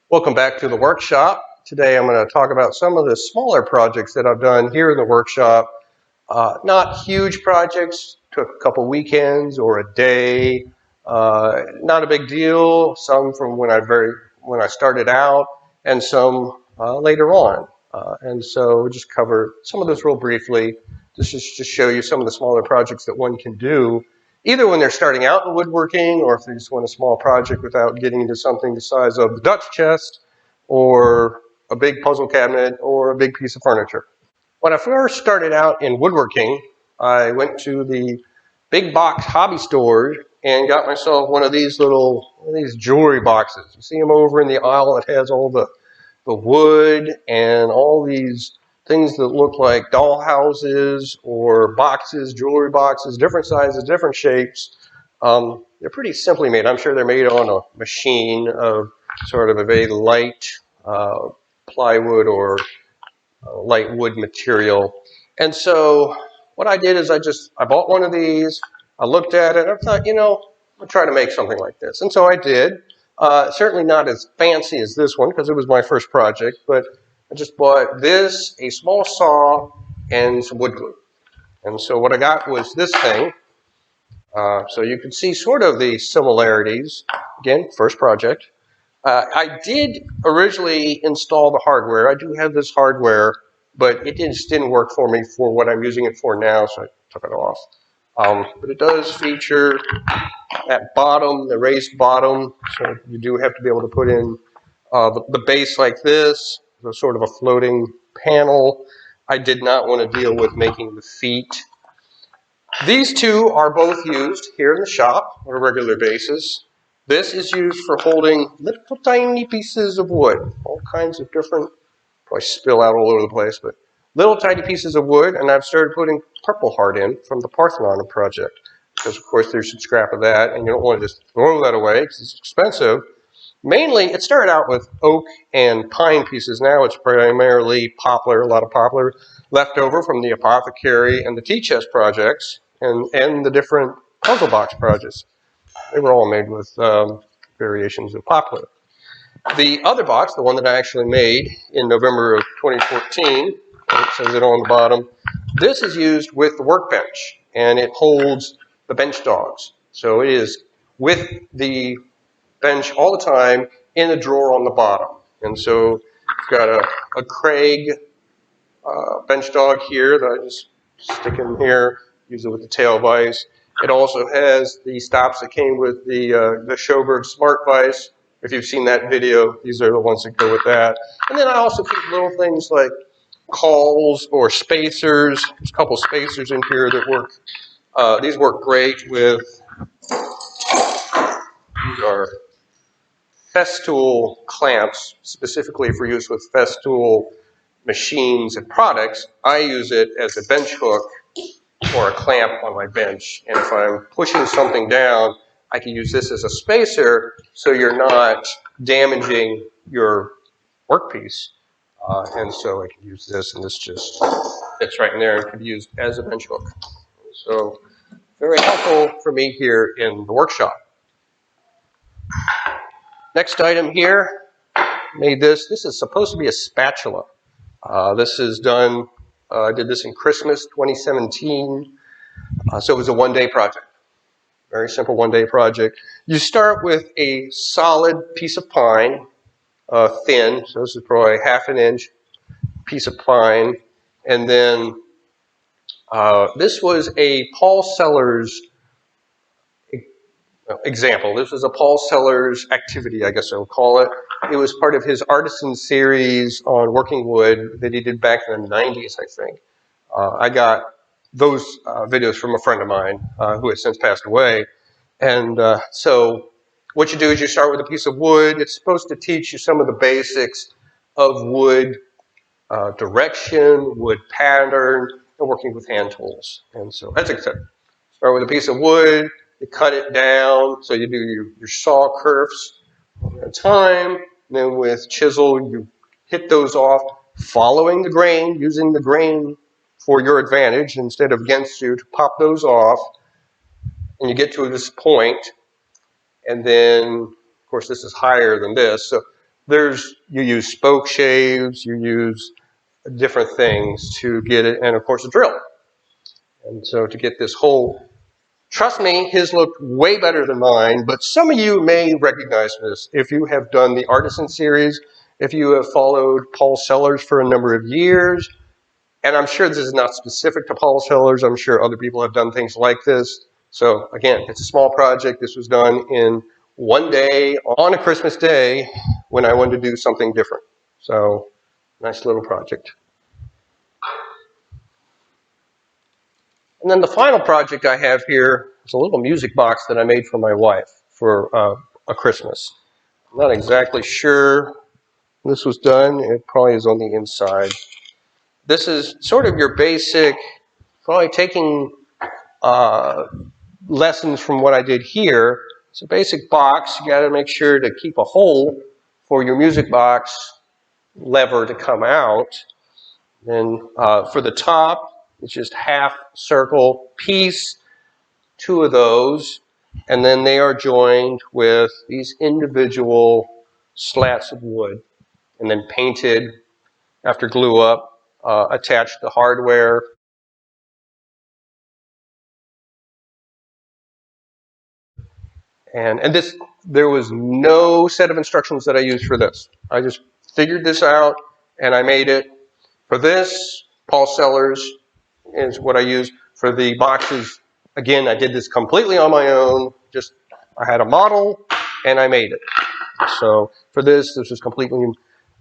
Welcome back to the workshop. Today I'm going to talk about some of the smaller projects that I've done here in the workshop. Not huge projects, took a couple weekends or a day. Not a big deal. Some from when I started out, and some later on. And so we'll just cover some of this real briefly. This is just show you some of the smaller projects that one can do, either when they're starting out in woodworking, or if they just want a small project without getting into something the size of the Dutch chest, or a big puzzle cabinet, or a big piece of furniture. When I first started out in woodworking, I went to the big box hobby store and got myself one of these jewelry boxes. You see them over in the aisle. It has all the wood and all these things that look like doll houses or boxes, jewelry boxes, different sizes, different shapes. They're pretty simply made. I'm sure they're made on a machine of sort of a very light plywood or light wood material. And so what I did is I bought one of these. I looked at it. I thought, I'll try to make something like this. And so I did. Certainly not as fancy as this one because it was my first project, but I just bought this, a small saw, and some wood glue. And so what I got was this thing. So you can see sort of the similarities. Again, first project. I did originally install the hardware. I do have this hardware, but it just didn't work for me for what I'm using it for now, so I took it off. But it does feature that bottom, the raised bottom, so you do have to be able to put in the base like this, so sort of a floating panel. I did not want to deal with making the feet. These two are both used here in the shop on a regular basis. This is used for holding little tiny pieces of wood, all kinds of different, probably spill out all over the place, but little tiny pieces of wood, and I've started putting Purple Heart in from the Parthenon project, because of course there's some scrap of that, and you don't want to just throw that away because it's expensive. Mainly, it started out with oak and pine pieces. Now it's primarily poplar, a lot of poplar left over from the Apothecary and the tea chest projects, and the different puzzle box projects. They were all made with variations of poplar. The other box, the one that I actually made in November of 2014, it says it on the bottom, this is used with the workbench, and it holds the bench dogs. So it is with the bench all the time in a drawer on the bottom. And so I've got a Craig bench dog here that I just stick in here, use it with the tail vise. It also has the stops that came with the Schoberg Smart Vise. If you've seen that video, these are the ones that go with that. And then I also keep little things like cauls or spacers. There's a couple spacers in here that work. These work great with, these are Festool clamps, specifically for use with Festool machines and products. I use it as a bench hook or a clamp on my bench. And if I'm pushing something down, I can use this as a spacer so you're not damaging your workpiece. And so I can use this, and this just fits right in there and can be used as a bench hook. So very helpful for me here in the workshop. Next item here, made this. This is supposed to be a spatula. This is done, I did this in Christmas 2017. So it was a one-day project. Very simple one-day project. You start with a solid piece of pine, thin, so this is probably ½ an inch piece of pine. And then this was a Paul Sellers example. This was a Paul Sellers activity, I guess I would call it. It was part of his artisan series on working wood that he did back in the 90s, I think. I got those videos from a friend of mine who has since passed away. And so what you do is you start with a piece of wood. It's supposed to teach you some of the basics of wood direction, wood pattern, and working with hand tools. And so that's exciting. Start with a piece of wood, you cut it down, so you do your saw curves at a time. Then with chisel, you hit those off, following the grain, using the grain for your advantage instead of against you to pop those off. And you get to this point, and then, of course, this is higher than this. So you use spoke shaves, you use different things to get it, and of course a drill. And so to get this whole, trust me, his looked way better than mine, but some of you may recognize this. If you have done the Artisan series, if you have followed Paul Sellers for a number of years, and I'm sure this is not specific to Paul Sellers, I'm sure other people have done things like this. So again, it's a small project. This was done in one day on a Christmas day when I wanted to do something different. So nice little project. And then the final project I have here is a little music box that I made for my wife for a Christmas. I'm not exactly sure this was done. It probably is on the inside. This is sort of your basic, probably taking lessons from what I did here. It's a basic box. You got to make sure to keep a hole for your music box lever to come out. Then for the top, it's just half circle piece, two of those, and then they are joined with these individual slats of wood and then painted after glue up, attached to hardware. And this, there was no set of instructions that I used for this. I just figured this out and I made it. For this, Paul Sellers is what I used. For the boxes, again, I did this completely on my own. Just, I had a model and I made it. So for this was completely,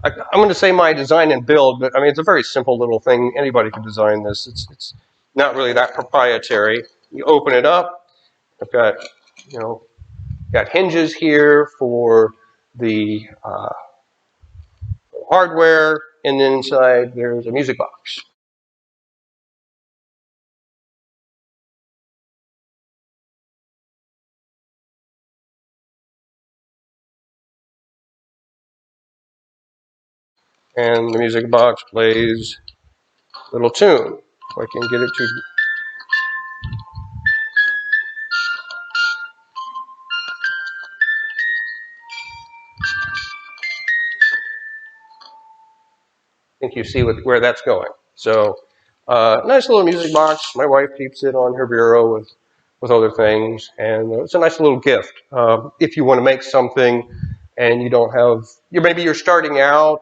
I'm going to say my design and build, but I mean, it's a very simple little thing. Anybody can design this. It's not really that proprietary. You open it up. I've got, got hinges here for the hardware, and then inside there's a music box. And the music box plays a little tune. If I can get it to... I think you see where that's going. So, nice little music box. My wife keeps it on her bureau with other things, and it's a nice little gift. If you want to make something and you don't have, maybe you're starting out,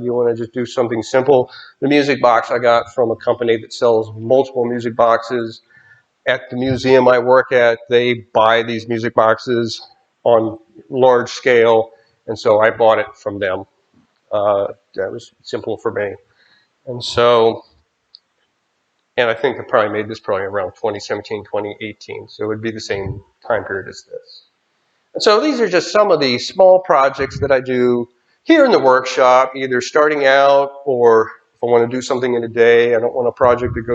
you want to just do something simple. The music box I got from a company that sells multiple music boxes. At the museum I work at, they buy these music boxes on large scale, and so I bought it from them. That was simple for me. And so, and I think I probably made this probably around 2017, 2018, so it would be the same time period as this. And so these are just some of the small projects that I do here in the workshop, either starting out or if I want to do something in a day. I don't want a project that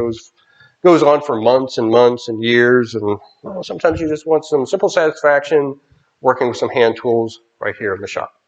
goes on for months and months and years. And sometimes you just want some simple satisfaction working with some hand tools right here in the shop.